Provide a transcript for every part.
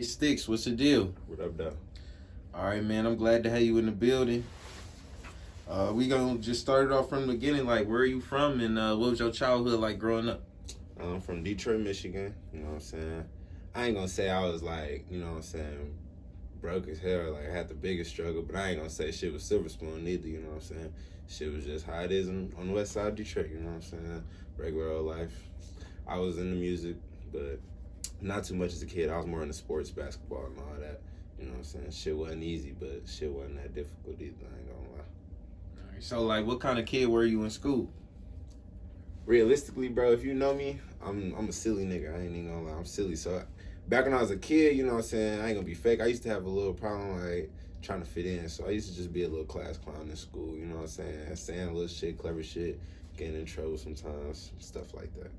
Stix, what's the deal? What up, though? All right, man. I'm glad to have you in the building. We gonna just start it off from the beginning. Like, where are you from, and what was your childhood like growing up? I'm from Detroit, Michigan. You know what I'm saying? I ain't gonna say I was like, broke as hell. Like, I had the biggest struggle, but I ain't gonna say shit was silver spoon either. You know what I'm saying? Shit was just how it is on the west side of Detroit. You know what I'm saying? Regular old life. I was into music, but not too much as a kid. I was more into sports, basketball, and all that. You know what I'm saying? Shit wasn't easy, but shit wasn't that difficult either. I ain't gonna lie. All right, so, like, what kind of kid were you in school? Realistically, bro, if you know me, I'm a silly nigga. I ain't even gonna lie, I'm silly. So back when I was a kid, you know what I'm saying, I ain't gonna be fake. I used to have a little problem like trying to fit in. So I used to just be a little class clown in school, you know what I'm saying little shit, clever shit, getting in trouble sometimes, stuff like that.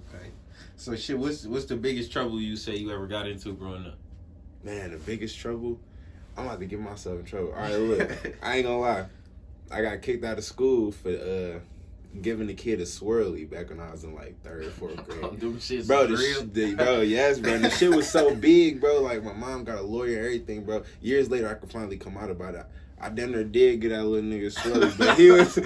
Okay. So, shit, what's the biggest trouble you say you ever got into growing up? Man, the biggest trouble? I'm about to get myself in trouble. All right, look, I ain't gonna lie. I got kicked out of school for giving the kid a swirly back when I was in like third or fourth grade. Oh, them shit's bro, real? Yes, bro. And the shit was so big, bro. Like my mom got a lawyer and everything, bro. Years later, I could finally come out about it. I damn near did get that little nigga swirly, but he was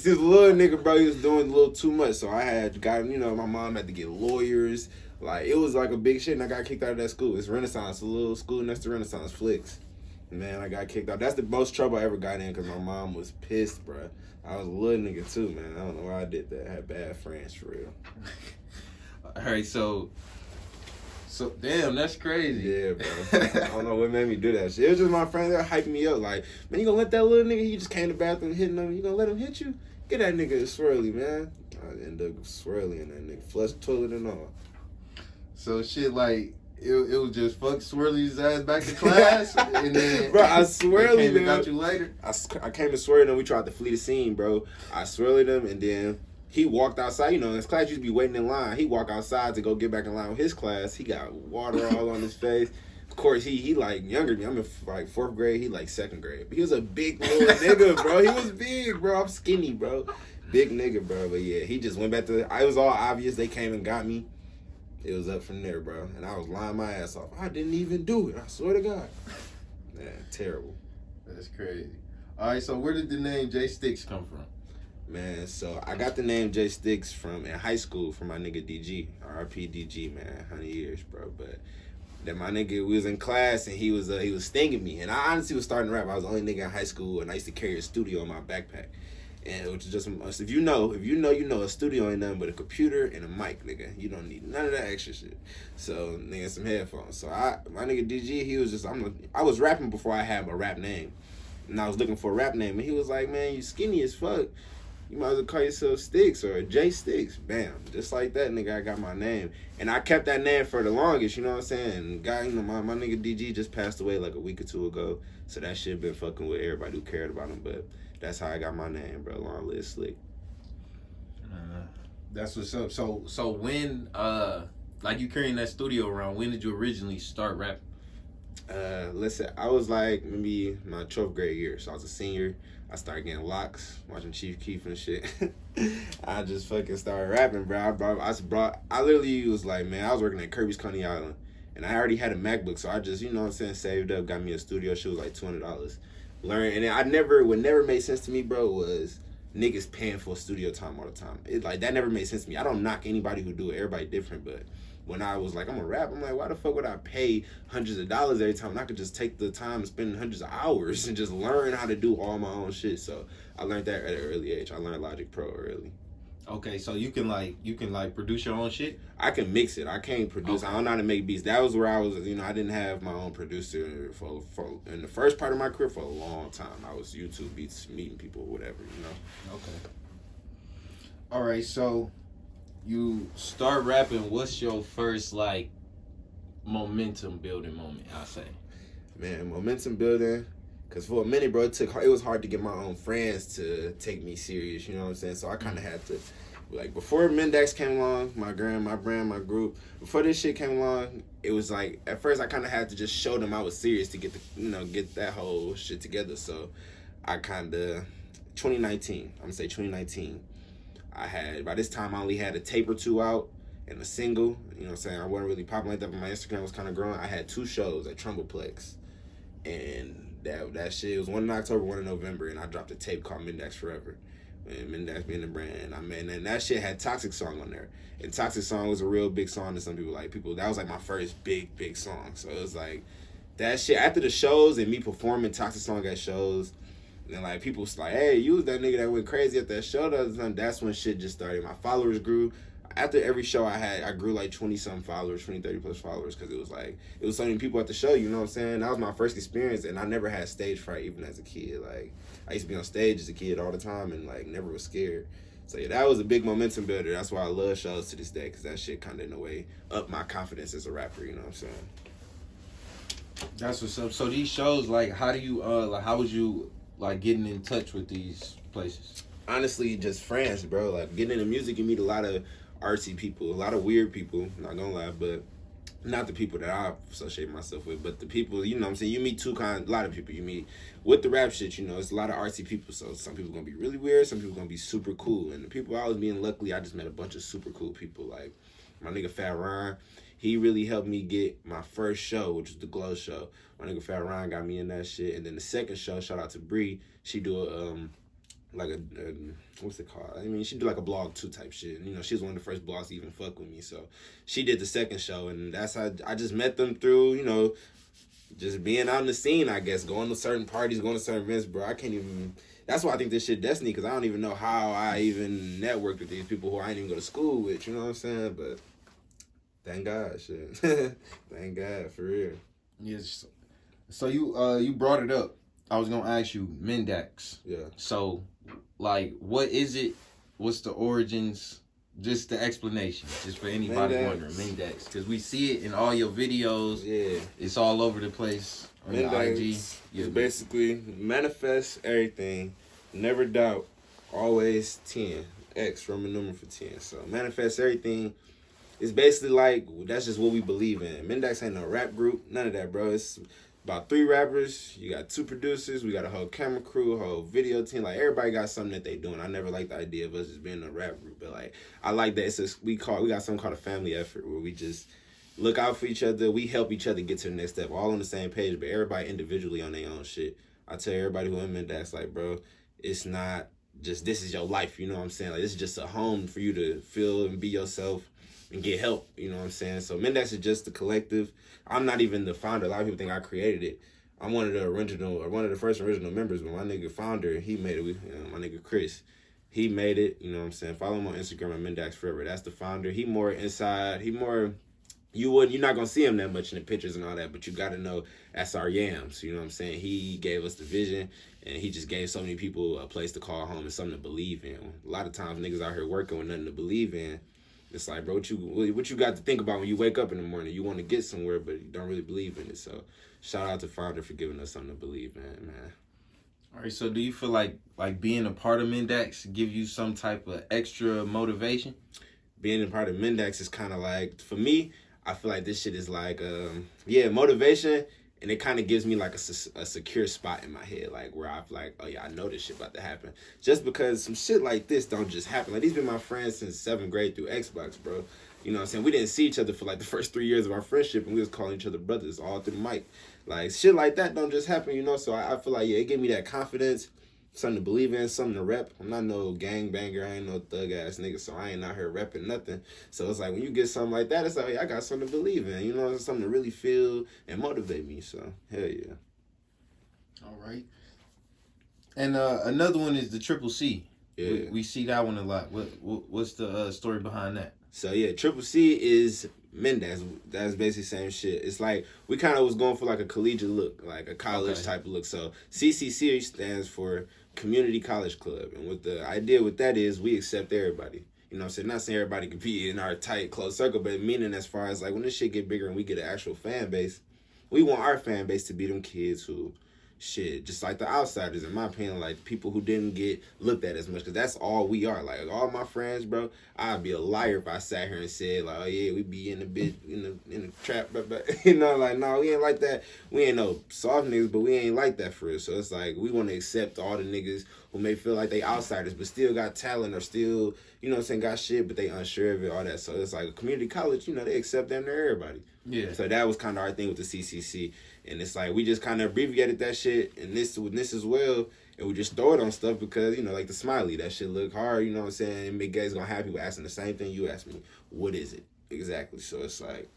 a little nigga, bro. He was doing a little too much, so I had got my mom had to get lawyers. Like it was like a big shit, and I got kicked out of that school. It's Renaissance, a little school next to Renaissance, Flicks. Man, I got kicked out. That's the most trouble I ever got in because my mom was pissed, bro. I was a little nigga too, man. I don't know why I did that. I had bad friends for real. All right, so damn, that's crazy. Yeah, bro. I don't know what made me do that shit. It was just my friends that hyped me up. Like, man, you gonna let that little nigga, he just came to the bathroom hitting him, you gonna let him hit you? Get that nigga a swirly, man. I ended up swirling that nigga, flush the toilet and all. So shit, like it was just fuck Swirly's ass back to class, and then bro, I swirled him. Got you later. I came to swirl him. We tried to flee the scene, bro. I swirled him, and then he walked outside. You know, his class used to be waiting in line. He walked outside to go get back in line with his class. He got water all on his face. Of course, he like younger than me. I'm in like fourth grade. He like second grade. But he was a big little nigga, bro. He was big, bro. I'm skinny, bro. Big nigga, bro. But yeah, he just went back to. It was all obvious. They came and got me. It was up from there, bro. And I was lying my ass off. I didn't even do it. I swear to God. Man, terrible. That's crazy. All right, so where did the name J Stix come from? Man, so I got the name J Stix from in high school from my nigga DG. RIP DG, man. 100 years, bro. But then my nigga, we was in class and he was stinging me. And I honestly was starting to rap. I was the only nigga in high school and I used to carry a studio in my backpack. And which is just, if you know, a studio ain't nothing but a computer and a mic, nigga. You don't need none of that extra shit. So, nigga, some headphones. So, my nigga DG, he was just, I was rapping before I had my rap name. And I was looking for a rap name. And he was like, man, you skinny as fuck. You might as well call yourself Stix or J Stix. Bam. Just like that, nigga, I got my name. And I kept that name for the longest, you know what I'm saying? And guy, my nigga DG just passed away like a week or two ago. So that shit been fucking with everybody who cared about him. But that's how I got my name, bro. Long live Slick. That's what's up. So when like you carrying that studio around, when did you originally start rapping? Listen, I was like maybe my 12th grade year. So I was a senior. I started getting locks, watching Chief Keef and shit. I just fucking started rapping, bro. I literally was like, man, I was working at Kirby's Coney Island. And I already had a MacBook, so I just, you know what I'm saying, saved up, got me a studio. Shit was like $200. Learn, and what never made sense to me, bro, was niggas paying for studio time all the time. It like that never made sense to me. I don't knock anybody who do it. Everybody different, but when I was like, I'm gonna rap, I'm like, why the fuck would I pay hundreds of dollars every time? And I could just take the time and spend hundreds of hours and just learn how to do all my own shit. So I learned that at an early age. I learned Logic Pro early. Okay, so you can produce your own shit? I can mix it. I can't produce. Okay. I don't know how to make beats. That was where I was, I didn't have my own producer for in the first part of my career for a long time. I was YouTube beats, meeting people, whatever, Okay. All right, so you start rapping. What's your first like momentum building moment? I say. Man, momentum building. Cause for a minute, bro, it was hard to get my own friends to take me serious. You know what I'm saying? So I kind of had to, like, before Mendax came along, my brand, my group. Before this shit came along, it was like at first I kind of had to just show them I was serious to get get that whole shit together. So I kind of 2019. I'm gonna say 2019. By this time I only had a tape or two out and a single. You know what I'm saying? I wasn't really popping like that, but my Instagram was kind of growing. I had 2 shows at Trumbleplex. And that shit was one in October, one in November, and I dropped a tape called Mendax Forever. And Mendax being the brand. And that shit had Toxic Song on there. And Toxic Song was a real big song to some people. Like, that was like my first big song. So it was like, that shit, after the shows and me performing Toxic Song at shows, and like people was like, hey, you was that nigga that went crazy at that show. That's when shit just started. My followers grew. After every show I grew like 20-something followers, 30 plus followers, because it was so many people at the show, you know what I'm saying? That was my first experience, and I never had stage fright even as a kid. Like, I used to be on stage as a kid all the time and like never was scared. So yeah, that was a big momentum builder. That's why I love shows to this day, because that shit kind of in a way upped my confidence as a rapper, you know what I'm saying? That's what's up. So these shows, like, how do you how was you like getting in touch with these places? Honestly, just friends, bro. Like, getting into music, you meet a lot of artsy people, a lot of weird people, not gonna lie, but not the people that I associate myself with, but the people, you know what I'm saying? You meet a lot of people you meet with the rap shit, you know, it's a lot of artsy people, so some people gonna be really weird, some people gonna be super cool, and the people I was being, luckily, I just met a bunch of super cool people, like my nigga Fat Ryan. He really helped me get my first show, which was the Glow Show. My nigga Fat Ryan got me in that shit, and then the second show, shout out to Bree, she do like a what's it called? I mean, she do like a blog 2 type shit. You know, she was one of the first blogs to even fuck with me. So she did the second show, and that's how I just met them through, you know, just being out in the scene, I guess, going to certain parties, going to certain events, bro. I can't even. That's why I think this shit destiny, because I don't even know how I even networked with these people who I didn't even go to school with. You know what I'm saying? But thank God, shit. Thank God, for real. Yes. So you brought it up. I was gonna ask you Mendax. Yeah. So, like, what is it? What's the origins? Just the explanation, just for anybody wondering. Mendax, because we see it in all your videos. Yeah. It's all over the place on your IG. Is basically manifest everything, never doubt, always 10. X, Roman number for 10. So manifest everything. It's basically like, that's just what we believe in. Mendax ain't no rap group, none of that, bro. It's about 3 rappers, you got 2 producers, we got a whole camera crew, a whole video team. Like, everybody got something that they doing. I never liked the idea of us just being a rap group, but like, I like that we got something called a family effort, where we just look out for each other, we help each other get to the next step, all on the same page, but everybody individually on their own shit. I tell everybody who in Mendax, like, bro, it's not just this is your life, you know what I'm saying? Like, this is just a home for you to feel and be yourself and get help, you know what I'm saying? So Mendax is just the collective. I'm not even the founder. A lot of people think I created it. I'm one of the first original members, but my nigga founder, he made it. My nigga Chris, he made it, you know what I'm saying? Follow him on Instagram at Mendax Forever. That's the founder. He more inside, you're not gonna see him that much in the pictures and all that, but you gotta know that's our yams, you know what I'm saying? He gave us the vision, and he just gave so many people a place to call home and something to believe in. A lot of times niggas out here working with nothing to believe in. It's like, bro, what you got to think about when you wake up in the morning? You want to get somewhere, but you don't really believe in it. So shout out to Founder for giving us something to believe in, man. All right, so do you feel like being a part of Mendax give you some type of extra motivation? Being a part of Mendax is kind of like, for me, I feel like this shit is like, motivation, and it kind of gives me like a secure spot in my head, like where I feel like, oh yeah, I know this shit about to happen. Just because some shit like this don't just happen. Like, these been my friends since 7th grade through Xbox, bro. You know what I'm saying? We didn't see each other for like the first 3 years of our friendship, and we was calling each other brothers all through the mic. Like, shit like that don't just happen, you know? So I feel like, yeah, it gave me that confidence, something to believe in, something to rep. I'm not no gang banger, I ain't no thug ass nigga, so I ain't out here repping nothing. So it's like, when you get something like that, it's like, hey, I got something to believe in, you know, it's something to really feel and motivate me. So hell yeah. All right. And another one is the Triple C. Yeah, we see that one a lot. What's the story behind that? So yeah, Triple C is Mendax. That's basically the same shit. It's like, we kind of was going for like a collegiate look, like a college type of look. So CCC stands for Community College Club. And what the idea with that is, we accept everybody. You know what I'm saying? Not saying everybody can be in our tight, close circle, but meaning as far as like, when this shit get bigger and we get an actual fan base, we want our fan base to be them kids who, shit, just like the outsiders, in my opinion, like people who didn't get looked at as much, because that's all we are. Like, all my friends, bro, I'd be a liar if I sat here and said like, oh yeah, we be in the bit in the trap, but you know, like, no, we ain't like that. We ain't no soft niggas, but we ain't like that for real. So it's like, we want to accept all the niggas who may feel like they outsiders but still got talent, or still you know what I'm saying, got shit, but they unsure of it, all that. So it's like a community college, you know, they accept damn near everybody. Yeah. So that was kind of our thing with the CCC. And it's like, we just kind of abbreviated that shit, and this as well, and we just throw it on stuff because, you know, like the smiley, that shit look hard, you know what I'm saying? And big guy's gonna have people asking the same thing you asked me. What is it? Exactly. So it's like,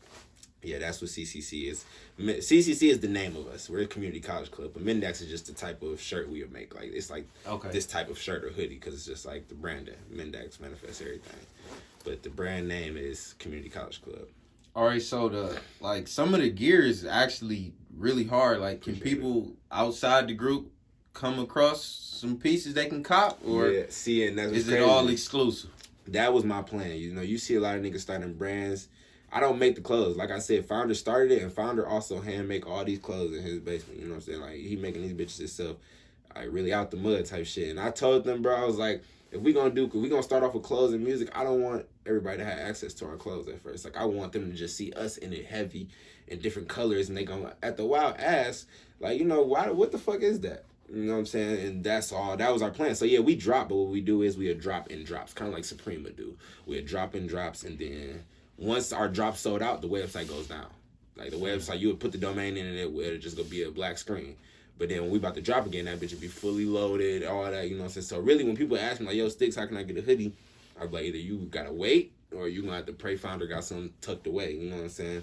yeah, that's what CCC is. CCC is the name of us. We're a community college club, but Mendax is just the type of shirt we would make. Like, it's like this type of shirt or hoodie because it's just like the branding. Mendax manifests everything. But the brand name is Community College Club. All right, so some of the gear is actually really hard. Like, can people outside the group come across some pieces they can cop, or and that's is crazy. it all exclusive? That was my plan. You know, you see a lot of niggas starting brands. I don't make the clothes. Like I said, Founder started it, and Founder also hand make all these clothes in his basement. You know what I'm saying? Like, he making these bitches himself, like, really out the mud type shit. And I told them, bro, I was like, if we gonna start off with clothes and music, I don't want everybody to have access to our clothes at first. Like, I want them to just see us in it heavy in different colors, and they gonna at the wild ask, like, you know, what the fuck is that? You know what I'm saying? And that's all. That was our plan. So yeah, we drop, but what we do is we drop in drops, kind of like Supreme would do. We drop in drops, and then once our drop sold out, the website goes down. Like, the website, you would put the domain in, and it'll just go be a black screen. But then when we about to drop again, that bitch would be fully loaded, all that, you know what I'm saying? So really, when people ask me, like, yo, Stix, how can I get a hoodie? I'm like, either you gotta wait, or you gonna have to pray Founder got something tucked away, you know what I'm saying?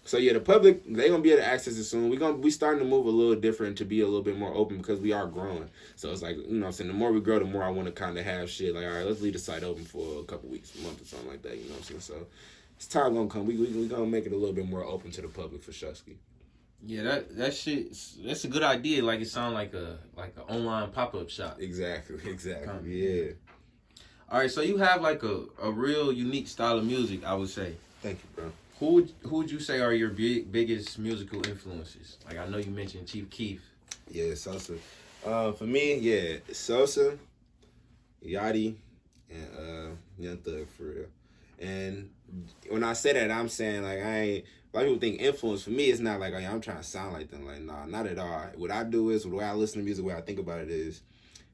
So yeah, the public, they gonna be able to access it soon. We starting to move a little different, to be a little bit more open, because we are growing. So it's like, you know what I'm saying, the more we grow, the more I want to kind of have shit like, all right, let's leave the site open for a couple weeks, a month or something like that, you know what I'm saying? So it's time gonna come. We gonna make it a little bit more open to the public for Shusky. Yeah, that shit, that's a good idea. Like, it sounds like an online pop-up shop. Exactly, yeah. All right, so you have like a real unique style of music, I would say. Thank you, bro. Who would you say are your biggest musical influences? Like, I know you mentioned Chief Keef. Yeah, Sosa. For me, yeah, Sosa, Yachty, and Young Thug, for real. And when I say that, I'm saying, like, a lot of people think influence. For me, it's not like, oh, yeah, I'm trying to sound like them. Like, nah, not at all. What I do is, the way I listen to music, the way I think about it is,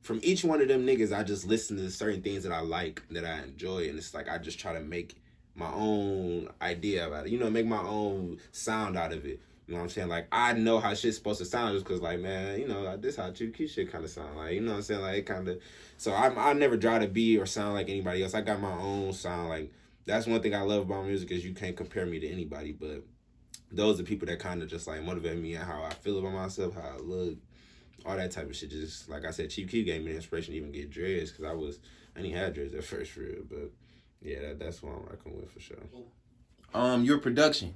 from each one of them niggas, I just listen to certain things that I like, that I enjoy, and it's like I just try to make my own idea about it. You know, make my own sound out of it. You know what I'm saying? Like, I know how shit's supposed to sound just because, like, man, you know, like, this how Chief Keef shit kind of sound. Like, you know what I'm saying? Like, it kind of... So I never try to be or sound like anybody else. I got my own sound. Like, that's one thing I love about music, is you can't compare me to anybody, but those are people that kind of just, like, motivate me and how I feel about myself, how I look, all that type of shit. Just, like I said, Chief Keef gave me the inspiration to even get dreads, because I didn't have dreads at first, for real, but yeah, that's what I'm rocking with, for sure. Your production,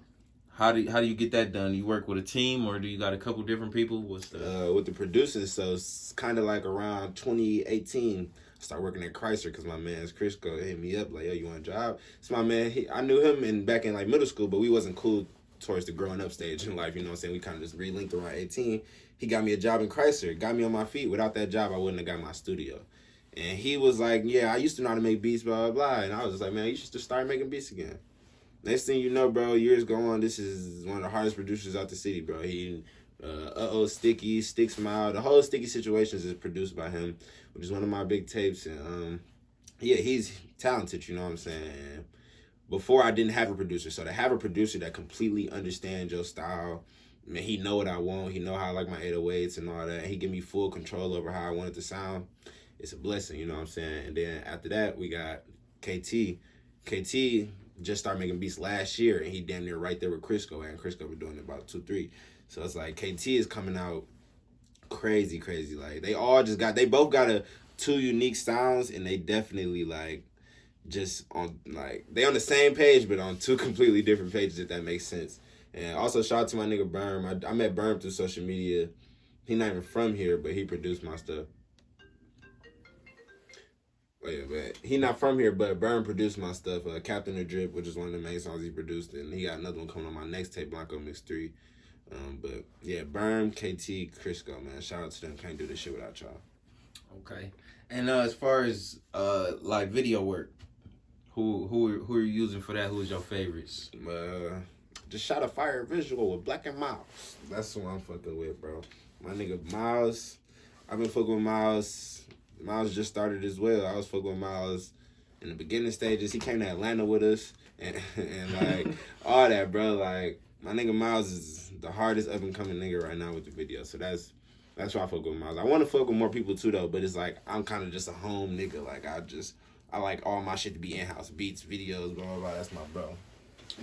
how do you get that done? You work with a team, or do you got a couple different people? What's the with the producers? So it's kind of like around 2018. I started working at Chrysler because my man's Crisco hit me up like, yo, you want a job? It's my man. I knew him back in like middle school, but we wasn't cool towards the growing up stage in life. You know what I'm saying? We kind of just relinked around 18. He got me a job in Chrysler, got me on my feet. Without that job, I wouldn't have got my studio. And he was like, yeah, I used to know how to make beats, blah, blah, blah. And I was just like, man, you should just start making beats again. Next thing you know, bro, years go on, this is one of the hardest producers out the city, bro. He, Sticky, Stix Mild, the whole Sticky Situations is produced by him, which is one of my big tapes. And, yeah, he's talented, you know what I'm saying? And before, I didn't have a producer. So to have a producer that completely understands your style, man, he know what I want. He know how I like my 808s and all that. And he give me full control over how I want it to sound. It's a blessing, you know what I'm saying? And then after that, we got KT. KT just started making beats last year, and he damn near right there with Crisco, and Crisco been doing it about 2-3. So it's like KT is coming out crazy. Like, they both got two unique sounds, and they definitely like just on, like, they on the same page, but on two completely different pages, if that makes sense. And also shout out to my nigga Berm. I met Berm through social media. He not even from here, but he produced my stuff. Oh, yeah, but he not from here, but Berm produced my stuff. Captain the Drip, which is one of the main songs he produced, and he got another one coming on my next tape, Blanco Mix 3. But yeah, Berm, KT, Crisco, man. Shout out to them. Can't do this shit without y'all. Okay. And as far as like video work, who are you using for that? Who's your favorites? Just shot a fire visual with Black and Miles. That's who I'm fucking with, bro. My nigga Miles. I've been fucking with Miles. Miles just started as well. I was fucking with Miles in the beginning stages. He came to Atlanta with us and like all that, bro. Like my nigga Miles is the hardest up and coming nigga right now with the video. So that's why I fuck with Miles. I want to fuck with more people too though, but it's like I'm kind of just a home nigga. Like I like all my shit to be in-house beats, videos, blah blah blah. That's my bro.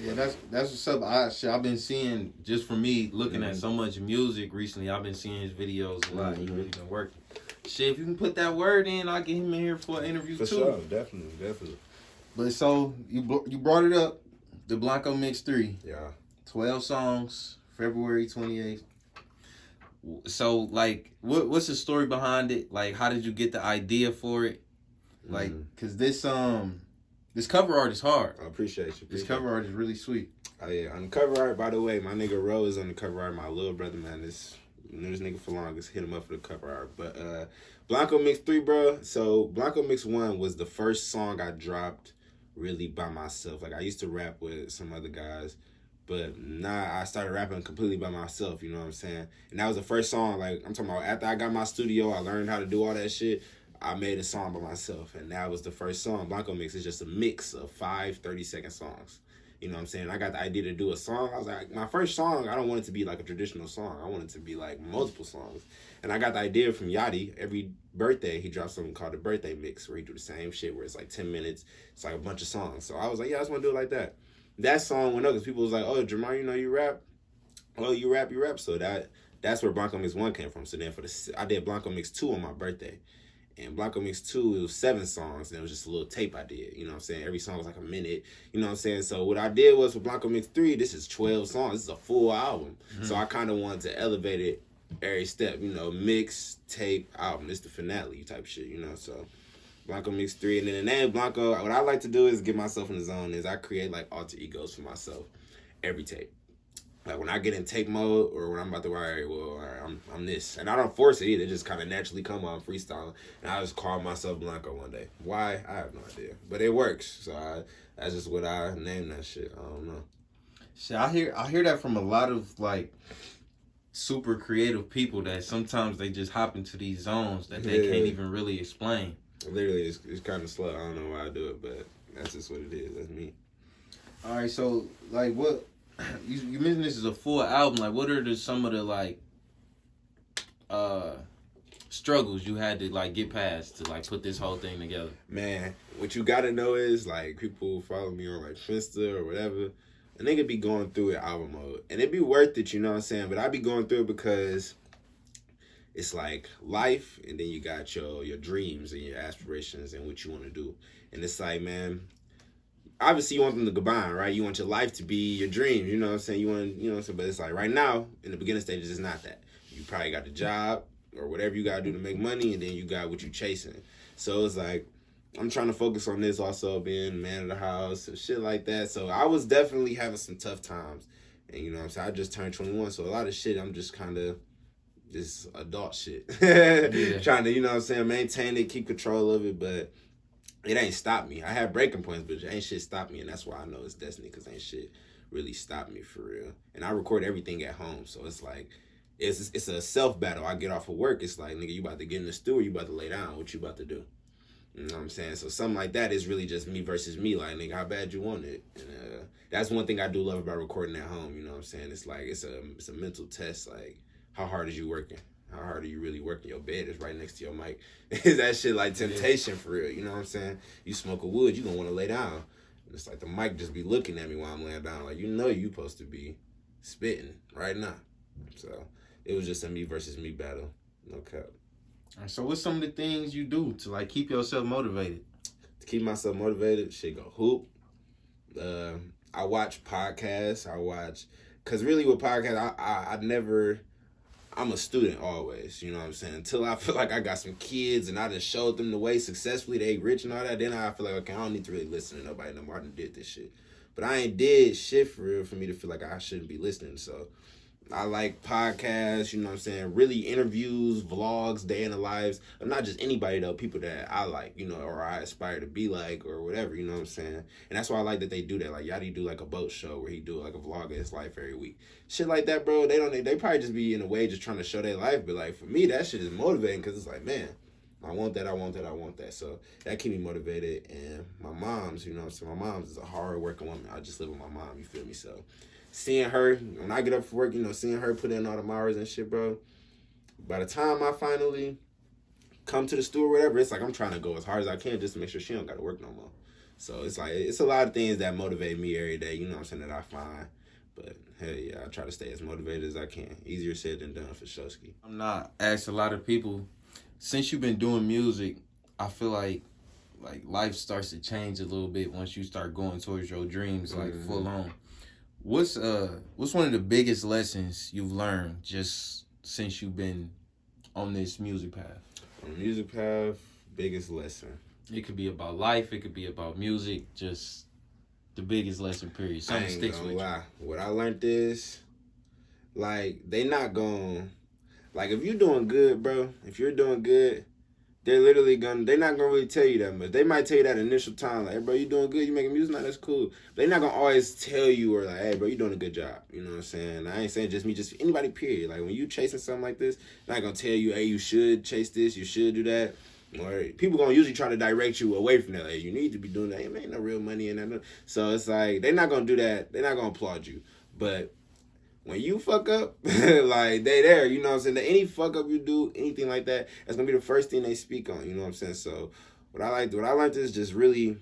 Yeah, that's what's up. I've been seeing, just for me looking at so much music recently, I've been seeing his videos a lot. He really been working. Shit, if you can put that word in, I'll get him in here for an interview for too. For sure, definitely. But so you brought it up, the Blanco Mix 3. Yeah. 12 songs, February 28th. So like, what's the story behind it? Like, how did you get the idea for it? Like, cause this cover art is hard. I appreciate you. This cover art is really sweet. Oh yeah, on the cover art, by the way, my nigga Ro is on the cover art. My little brother, man, this nigga for longest, hit him up for the cover art. But Blanco Mix 3, bro. So Blanco Mix 1 was the first song I dropped really by myself. Like I used to rap with some other guys, but I started rapping completely by myself. You know what I'm saying? And that was the first song. Like I'm talking about after I got my studio, I learned how to do all that shit. I made a song by myself, and that was the first song. Blanco Mix is just a mix of 5 30-second songs. You know what I'm saying? I got the idea to do a song. I was like, my first song, I don't want it to be like a traditional song. I want it to be like multiple songs. And I got the idea from Yachty. Every birthday, he drops something called a birthday mix, where he do the same shit, where it's like 10 minutes. It's like a bunch of songs. So I was like, yeah, I just want to do it like that. That song went up because people was like, oh, Jamar, you know you rap? Oh, you rap. So that's where Blanco Mix 1 came from. So then I did Blanco Mix 2 on my birthday. And Blanco Mix 2, it was 7 songs, and it was just a little tape I did. You know what I'm saying? Every song was like a minute. You know what I'm saying? So what I did was for Blanco Mix 3, this is 12 songs. This is a full album. Mm-hmm. So I kind of wanted to elevate it every step. You know, mix, tape, album. It's the finale type shit, you know? So Blanco Mix 3. And then the name Blanco, what I like to do is get myself in the zone, is I create like alter egos for myself every tape. Like when I get in tape mode or when I'm about to write, well, all right, I'm this. And I don't force it either. It just kind of naturally come on freestyling. And I just call myself Blanco one day. Why? I have no idea. But it works. So that's just what I named that shit. I don't know. Shit, I hear that from a lot of like super creative people that sometimes they just hop into these zones that they can't even really explain. Literally, it's kind of slow. I don't know why I do it, but that's just what it is. That's me. All right, so like what? You mentioned this is a full album. Like, what are some of the like struggles you had to like get past to like put this whole thing together? Man, what you gotta know is like people follow me on like Finsta or whatever, and they could be going through it album mode, and it'd be worth it. You know what I'm saying? But I be going through it because it's like life, and then you got your dreams and your aspirations and what you want to do, and it's like, man. Obviously, you want them to combine, right? You want your life to be your dream, you know what I'm saying? You know what I'm saying? But it's like right now, in the beginning stages, it's not that. You probably got the job or whatever you got to do to make money, and then you got what you chasing. So it's like, I'm trying to focus on this also, being man of the house and shit like that. So I was definitely having some tough times. And you know what I'm saying? I just turned 21, so a lot of shit, I'm just kind of this adult shit. Trying to, you know what I'm saying, maintain it, keep control of it, but it ain't stopped me. I had breaking points, but ain't shit stopped me, and that's why I know it's destiny, because ain't shit really stopped me for real. And I record everything at home, so it's like, it's a self-battle. I get off of work, it's like, nigga, you about to get in the stew or you about to lay down? What you about to do? You know what I'm saying? So something like that is really just me versus me, like, nigga, how bad you want it? And that's one thing I do love about recording at home, you know what I'm saying? It's like, it's a mental test, like, how hard is you working? How hard are you really working? Your bed is right next to your mic. Is that shit like temptation for real? You know what I'm saying? You smoke a wood, you gonna want to lay down. And it's like the mic just be looking at me while I'm laying down. Like, you know you supposed to be spitting right now. So it was just a me versus me battle. No cap. All right, so what's some of the things you do to like keep yourself motivated? To keep myself motivated, shit, go hoop. I watch podcasts. Cause really with podcasts, I never. I'm a student always, you know what I'm saying? Until I feel like I got some kids and I just showed them the way successfully, they rich and all that, then I feel like, okay, I don't need to really listen to nobody no more. I done did this shit. But I ain't did shit for real for me to feel like I shouldn't be listening. So I like podcasts, you know what I'm saying? Really interviews, vlogs, day in the lives of not just anybody though, people that I like, you know, or I aspire to be like or whatever, you know what I'm saying? And that's why I like that they do that. Like Yachty do like a boat show where he do like a vlog of his life every week. Shit like that, bro, they probably just be in a way just trying to show their life. But like for me, that shit is motivating because it's like, man, I want that, I want that, I want that. So that keep me motivated. And my mom's, you know what I'm saying? My mom's is a hard working woman. I just live with my mom, you feel me? So seeing her, when I get up for work, you know, seeing her put in all the hours and shit, bro. By the time I finally come to the store or whatever, it's like I'm trying to go as hard as I can just to make sure she don't got to work no more. So it's like, it's a lot of things that motivate me every day, you know what I'm saying, that I find. But hell yeah, I try to stay as motivated as I can. Easier said than done for Showski. I'm not asked a lot of people, since you've been doing music, I feel like life starts to change a little bit once you start going towards your dreams, like full on. What's one of the biggest lessons you've learned just since you've been on this music path? On the music path, biggest lesson. It could be about life, it could be about music, just the biggest lesson, period. Something sticks with you. What I learned is, like, they not gonna, like, if you're doing good, bro, if you're doing good, they're not gonna really tell you that much. They might tell you that initial time, like, hey, bro, you doing good, you making music, now that's cool. They're not gonna always tell you, or like, hey, bro, you doing a good job. You know what I'm saying? I ain't saying just me, just anybody, period. Like, when you chasing something like this, they're not gonna tell you, hey, you should chase this, you should do that. Or people gonna usually try to direct you away from that. Like, you need to be doing that. It ain't no real money in that. So it's like, they're not gonna do that. They're not gonna applaud you. But when you fuck up, like, they there, you know what I'm saying? Any fuck up you do, anything like that, that's gonna be the first thing they speak on, you know what I'm saying? So what I learned is just really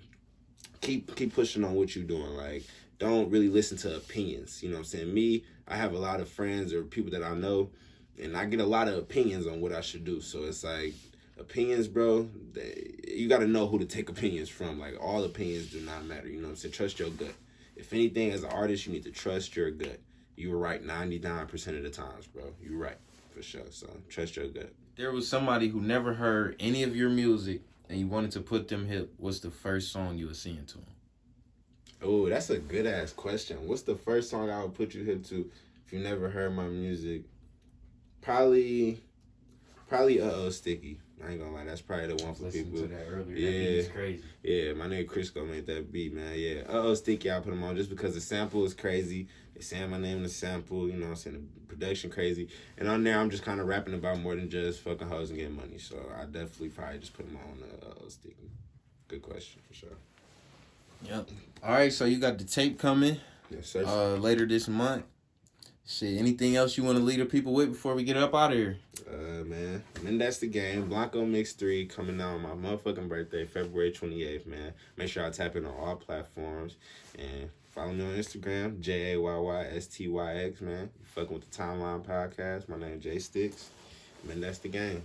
keep pushing on what you're doing. Like, don't really listen to opinions, you know what I'm saying? Me, I have a lot of friends or people that I know, and I get a lot of opinions on what I should do. So it's like, opinions, bro, you got to know who to take opinions from. Like, all opinions do not matter, you know what I'm saying? Trust your gut. If anything, as an artist, you need to trust your gut. You were right 99% of the times, bro. You were right, for sure. So trust your gut. There was somebody who never heard any of your music and you wanted to put them hip. What's the first song you would sing to them? Oh, that's a good ass question. What's the first song I would put you hip to if you never heard my music? Probably Sticky. I ain't gonna lie, that's probably the one for people. Listened to that earlier. Yeah, that beat is crazy. Yeah, my nigga Crisco made that beat, man. Yeah, Sticky, I put him on just because the sample is crazy. They saying my name in the sample, you know what I'm saying? The production crazy. And on there, I'm just kind of rapping about more than just fucking hoes and getting money. So I definitely probably just put him on Sticky. Good question, for sure. Yep. All right, so you got the tape coming. Yes, sir. Later this month. Shit, anything else you want to lead the people with before we get up out of here? Man, Mendax the Game, Blanco Mix 3 coming out on my motherfucking birthday, February 28th, man. Make sure I tap in on all platforms and follow me on Instagram, JAYYSTYX, man. You fucking with the Timeline Podcast. My name is Stix. Mendax the Game.